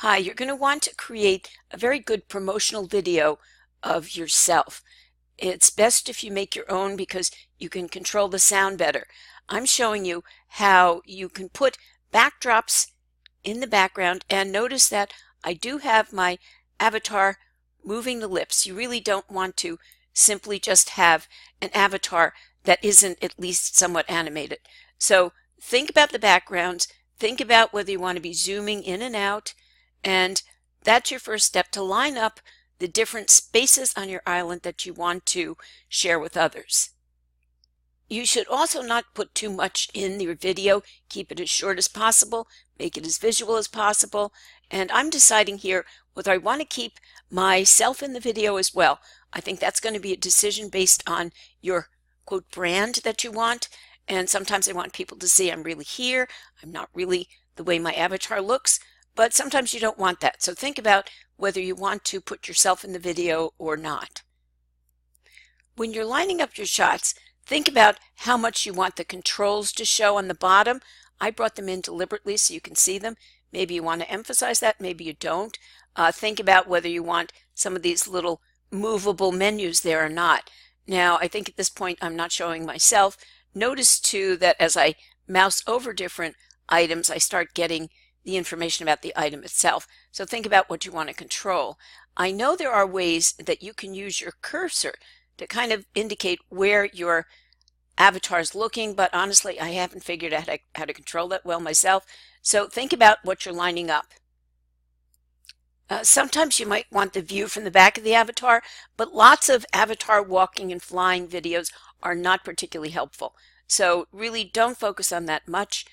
Hi, you're going to want to create a very good promotional video of yourself. It's best if you make your own because you can control the sound better. I'm showing you how you can put backdrops in the background, and notice that I do have my avatar moving the lips. You really don't want to simply just have an avatar that isn't at least somewhat animated. So think about the backgrounds, think about whether you want to be zooming in and out, and that's your first step to line up the different spaces on your island that you want to share with others. You should also not put too much in your video. Keep it as short as possible, make it as visual as possible, and I'm deciding here whether I want to keep myself in the video as well. I think that's going to be a decision based on your quote brand that you want, and sometimes I want people to see I'm really here, I'm not really the way my avatar looks, but sometimes you don't want that. So think about whether you want to put yourself in the video or not. When you're lining up your shots, think about how much you want the controls to show on the bottom. I brought them in deliberately so you can see them. Maybe you want to emphasize that, maybe you don't. Think about whether you want some of these little movable menus there or not. Now, I think at this point I'm not showing myself. Notice too that as I mouse over different items, I start getting the information about the item itself. So think about what you want to control. I know there are ways that you can use your cursor to kind of indicate where your avatar is looking, but honestly, I haven't figured out how to control that well myself. So think about what you're lining up. Sometimes you might want the view from the back of the avatar, but lots of avatar walking and flying videos are not particularly helpful. So really don't focus on that much.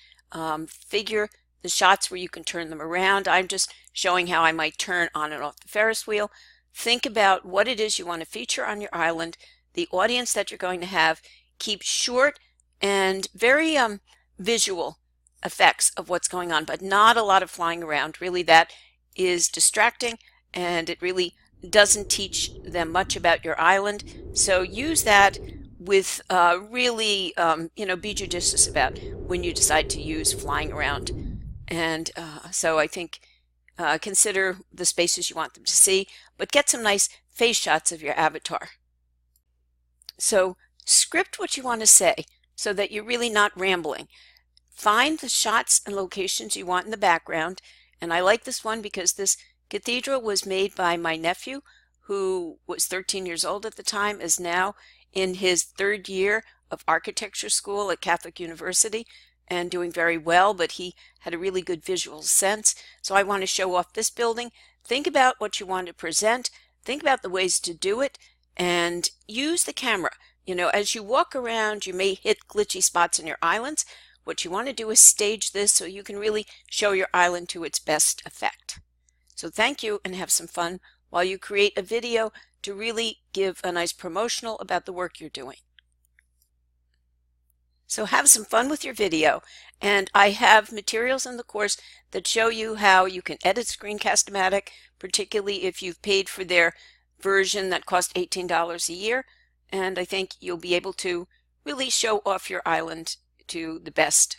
Figure the shots where you can turn them around. I'm just showing how I might turn on and off the Ferris wheel. Think about what it is you want to feature on your island, the audience that you're going to have. Keep short and very visual effects of what's going on, but not a lot of flying around. Really, that is distracting, and it really doesn't teach them much about your island. So use that with really, be judicious about when you decide to use flying around. And so I think consider the spaces you want them to see, but get some nice face shots of your avatar. So script what you want to say so that you're really not rambling. Find the shots and locations you want in the background. And I like this one because this cathedral was made by my nephew, who was 13 years old at the time, is now in his third year of architecture school at Catholic University and doing very well, but he had a really good visual sense. So I want to show off this building. Think about what you want to present. Think about the ways to do it, and use the camera. You know, as you walk around, you may hit glitchy spots in your islands. What you want to do is stage this so you can really show your island to its best effect. So thank you, and have some fun while you create a video to really give a nice promotional about the work you're doing. So have some fun with your video, and I have materials in the course that show you how you can edit Screencast-O-Matic, particularly if you've paid for their version that costs $18 a year, and I think you'll be able to really show off your island to the best.